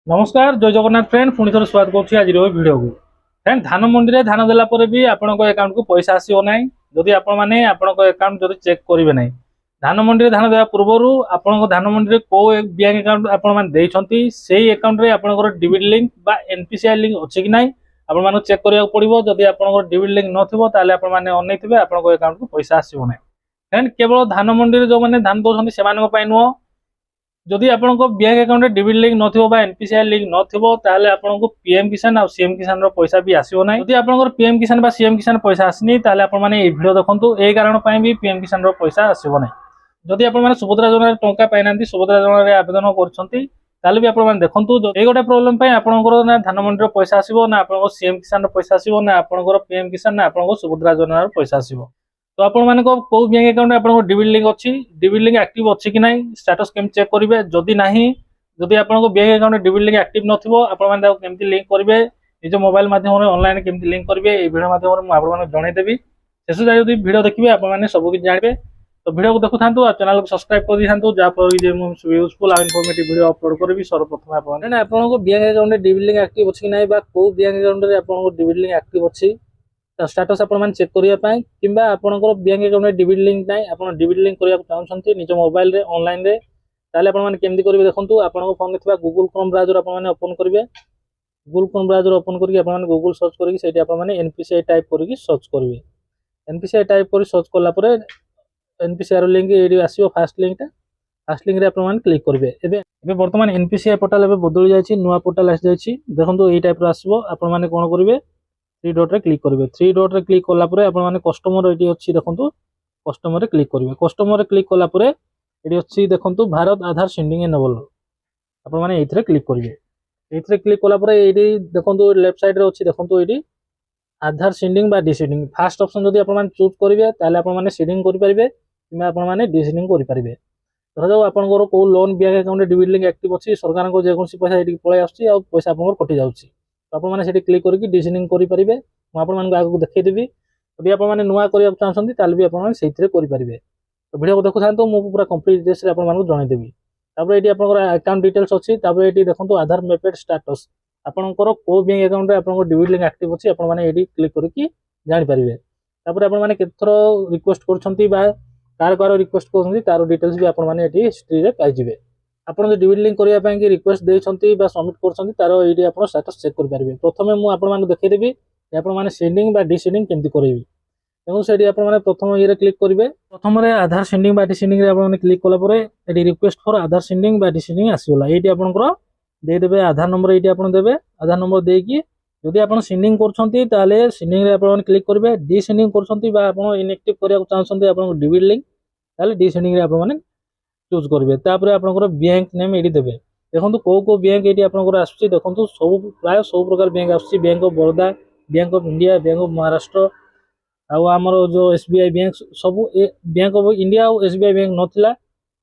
नमस्कार जय जगन्नाथ फ्रेंड पुणी थोड़ा स्वागत करुच्ची आज वीडियो को फ्रेंड धान मंडी में धान देला भी आपण अकाउंट को पैसा आसो ना जदि अकाउंट जब चेक करेंगे ना धान मंडी में धान देवा पूर्व आपण धान मंडी में कौ बैंक अकाउंट आपंट से अकाउंट में आप डिविड लिंक एनपीसीआई लिंक अच्छे कि ना आप चेक करा पड़ो जदि आप डिविड लिंक नथिबो अनैथे अकाउंट को पैसा आसो ना फ्रेंड केवल धान मंडी में जो मैंने धान दौरान से नुह जदि आपण बैंक अकाउंट डिविड लिंक नथिबो बा एनपीसीआई लिंक नथिबो ताले आपण को पीएम किसान और सीएम किसान रो पैसा भी आसीबो नै जदि आपण पीएम किसान बा सीएम किसान पैसा आसनी ताले आपण माने ए वीडियो देखंतु ए कारण पई भी पीएम किसान रो पैसा आसीबो नै जदि आपण माने सुभद्रा योजना रे टंका पाइनांती सुभद्रा योजना रे आवेदन करछंती ताले भी आपण माने देखंतु ए गोटे प्रॉब्लम पई आपण ना धान मंडी रो पैसा आसीबो ना आपण सीएम किसान रो पैसा आसीबो ना आपण पीएम किसान ना आपण सुभद्रा योजना रो पैसा आसीबो तो आपण माने को बैंक अकाउंट आपण डिविड लिंक अच्छी डिविड लिंक एक्टिव अच्छी कि नहीं स्टेटस केम चेक करेंगे जदि नहीं जदि आपण बैंक अकाउंट डिविड लिंक एक्टिव नथिबो आपण माने केमती लिंक करेंगे निज मोबाइल माध्यम रे ऑनलाइन केमती लिंक करेंगे ए वीडियो माध्यम रे आपण माने जणाई देबी शेष जाय जदि वीडियो देखिबे आपण माने सब कुछ जानबे तो वीडियो को देखु थांतु और चैनल को सब्सक्राइब कर दी थांतु जा पर जे मु यूजफुल और इन्फॉर्मेटिव वीडियो अपलोड करबी सर्वप्रथम आपण को बैंक अकाउंट डिविड लिंक एक्टिव अच्छी कि नहीं बा को बैंक अकाउंट रे आपण को डिविड लिंक एक्टिव अच्छी स्टेटस आपण चेक करने कि आपंकर बैंक अकाउंट डिविड लिंक ना आप डिविड लिंक करने चाहते निज मोबाइल रे ऑनलाइन रे ताले आपण माने केमती करेंगे देखो आपण फोन में गूगल क्रोम ब्राउजर आपण ओपन करेंगे गूगल क्रोम ब्राउजर ओपन करके आपण गूगल सर्च करके आपण एनपीसीआई टाइप करके सर्च करेंगे एनपीसीआई टाइप कर सर्च कलापर एनपीसीआई लिंक ये आसो फास्ट लिंक रे आपण क्लिक करेंगे एबे वर्तमान एनपीसीआई पोर्टाल बदली जाइए नुआ पोर्टाल आसी जाइए देखो ये टाइप आसो आपण माने कौन करेंगे थ्री डॉट रे क्लिक करेंगे थ्री डॉट रे क्लिक कलापर आपने कस्टमर ये अच्छी देखो कस्टमर रे क्लिक करेंगे कस्टमर रे क्लिक कलापर ये अच्छी देखो भारत आधार सेंडिंग एनेबल आपने ये क्लिक करेंगे ये क्लिक कलापर ये देखो लेफ्ट साइड रे अच्छी देखो ये आधार सेंडिंग बा डिसेंडिंग फास्ट ऑप्शन जब आप चूज करेंगे ताले आपने सेंडिंग करेंगे कि आपने डिसेंडिंग करेंगे धर जाओ आपंकर कौ लोन बैंक अकाउंट डिविड लिंक एक्टिव अच्छी सरकार को जेकोसी पैसा ये पलि आसुची आ पैसा आप कटि जाउची आपने क्लिक करके डिसेंडिंग करेंगे मुझे आगे देखईदेवी जब आप नुआ करने चाहते भी आपरे तो वीडियो को देखु था मुझे पूरा कंप्लीट डिटेल्स आपको जनईदेवी ये अकाउंट डिटेल्स अच्छी ये देखो आधार मेपेड स्टेटस आपंकर कौ बैंक अकाउंट आप डिविड लिंक एक्टिव अच्छी आपने क्लिक करके जानीपारे आपने केथर रिक्वेस्ट कर रिक्वेस्ट कर तार डिटेल्स भी आपने हिस्ट्री पाइबे आपन जो डिविड लिंक करने की रिक्वेस्ट देछंती बा सबमिट करछंती तार ये आप स्टेटस चेक कर पारे प्रथम मुझे आपको देखईदेवी आपने सेंडिंग बा डिसेंडिंग केमती करेंगे तेणु से आपने प्रथम ये क्लिक करेंगे प्रथम आधार सेंडिंग बा डिसेंडिंग आपने क्लिक कलापर ये रिक्वेस्ट फॉर आधार सेंडिंग बा डिसेंडिंग आसगला ये आपंकर देदेवे आधार नंबर ये आपन देवे आधार नंबर देकी जदि आप सेंडिंग करछंती ताले सेंडिंग रे आपन क्लिक करेंगे डिसेंडिंग करछंती बा आपन इनएक्टिव करया चाहछंती आपन डिविड लिंक ताले डिसेंडिंग रे आपन चूज करेंगे तापर आपंकर बैंक नेम ये देवे देखो कौ कौ बैंक ये आपंकर आसुची देखो सब प्राय सब प्रकार बैंक आसुची bank of Baroda bank of India bank of Maharashtra आमर जो एसबीआई बैंक सब बैंक ऑफ इंडिया और एसबीआई बैंक नथिला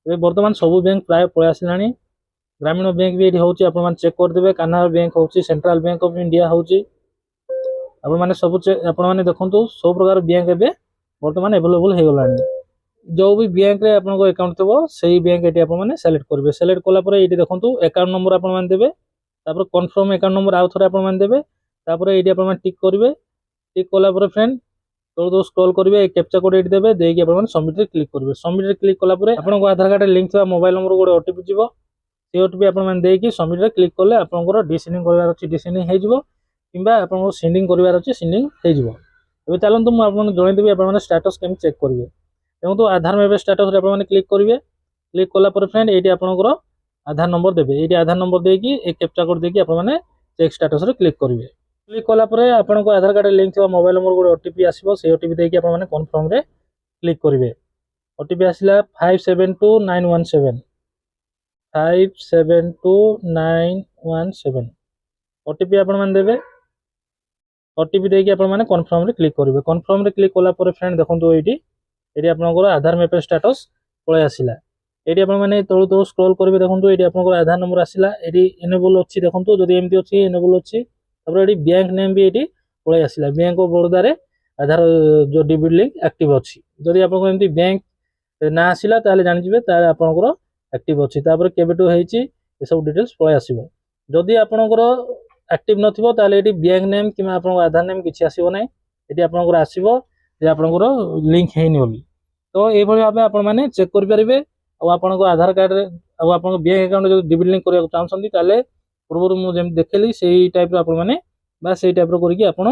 बर्तमान सब बैंक प्राय पलि आसला ग्रामीण बैंक भी ये होची आपन चेक करदेवे कानाडा बैंक होची सेंट्रल बैंक ऑफ इंडिया होची आपन माने सब आपन माने देखंतु सब प्रकार बैंक एबे बर्तमान अवेलेबल हे गलानी जो भी बैंक रे आपन को अकाउंट थबो सही बैंक एटी आपन माने सेलेक्ट करबे सेलेक्ट कला पर एटी देखंतु अकाउंट नंबर आपन माने देबे तापर कंफर्म अकाउंट नंबर आउ थरे आपन माने देबे तापर एटी आपन माने टिक करबे टिक कला पर फ्रेंड तो स्क्रॉल करेंगे कैप्चा कोड ये देवे देकी आप सबमिट रे क्लिक करेंगे सबमिट रे क्लिक कलापर आपको आधार कार्ड लिंक था मोबाइल नंबर गोटे ओटीपी जीव से ओटीपी आपकी सबमिट रे क्लिक कले आपंकर डिसेंडिंग करार अच्छी डिसेंडिंग हो कि सेंडिंग करार अच्छी सेंडिंग हो चलते मुझे जनईदेवी आप स्टेटस केम चेक करेंगे देखो आधार मेप स्टेटस आप क्लिक करेंगे क्लिक कलापर फ्रेंड ये आपंकर आधार नंबर देवे ये आधार नंबर देकी कैप्चा कोड देकी आपने चेक स्टेटस रे क्लिक करेंगे क्लिक कलापर आपको आधार कार्ड लिंक थोड़ा मोबाइल नंबर गोटे ओटीपी आसो से ओटीपी देकी आपने कन्फर्म रे क्लिक करेंगे ओटीपी आसला 572917 572917 ओटीपी आपने देवे ओटीपी देकी आपने कन्फर्म रे क्लिक करेंगे कन्फर्म रे क्लिक कलापर फ्रेंड देखो ये आपंकर आधार मेप स्टेटस पलि आसला ये आपने तलू तलू स्क्रॉल करेंगे देखो ये आपंकर आधार नंबर आसला ये इनेबल अच्छी देखो जब एमती अच्छी इनेबल अच्छी ये बैंक नेम भी ये पलि आसला बैंक ऑफ बड़ौदा रे आधार जो डिविड लिंक एक्टिव अच्छी जदि आप बैंक ना आसला जानीजे आपंकर एक्टिव अच्छी केबेठू होती सब डिटेल्स पलि आसो जदि आपणकर एक्टिव नथिबो ताले एटी बैंक नेम कि आपन आधार नेम किछि आसीबो नै एटी आपणकर आसीबो जे आपणकर लिंक हेइनी बोली तो ए भली भाबे आपण माने चेक करि परिबे आ आपणकर आधार कार्ड रे आ आपन बैंक अकाउंट जो डिबिट लिंक करिया चाहछन्ती ताले पूर्वरु मु जेम देखली सेही टाइप रो आपण माने बा सेही टाइप रो करिकि आपण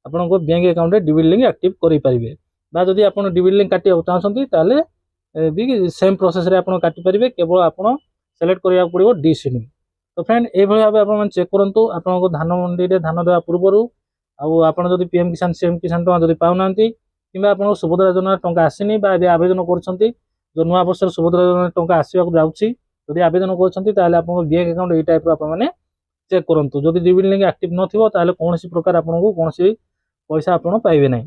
आपणको बैंक अकाउंट रे डिबिट लिंक एक्टिव करि परिबे बा जदि आपण डिबिट लिंक काटिया चाहछन्ती ताले भी सेम प्रोसेस रे आपण काटि परिबे केवल आपण सेलेक्ट करिया पड़िबो डी सिम तो फ्रेंड ए भली भाबे आपण चेक करंतु आपनको धान मंडी रे धान देवा पूर्वरु आ आपण जदि पीएम किसान सीएम किसान टका जदि पाउनांती किबा आपण सुभद्रा योजना टका आसीनी बा आवेदन करछन्ती जो नुआ वर्ष सुभद्रा योजना टका आसीबा को जाउची जदि आवेदन करछन्ती ताले आपण बैंक अकाउंट ए टाइप रो आपण माने चेक करंतु जदि डिबिट लिंक एक्टिव नथिबो ताले कोनोसी प्रकार आपनको कोनोसी पैसा आपण पाइबे नै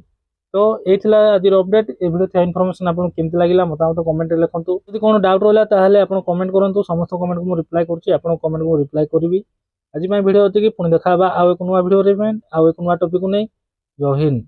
तो एथिला आज अपडेट ए वीडियो था इन्फॉर्मेशन आपन केमति लागिला मतामत कमेंट रे लिखंतु जदि कोनो डाउट रहला ताले आपन कमेंट करंतु समस्त कमेंट को रिप्लाई करछि आपन कमेंट को रिप्लाई करबी आज मैं वीडियो अछि कि पुणी देखा बा आ एक नुवा वीडियो रे आ एक नुवा टॉपिक को नै जय हिंद।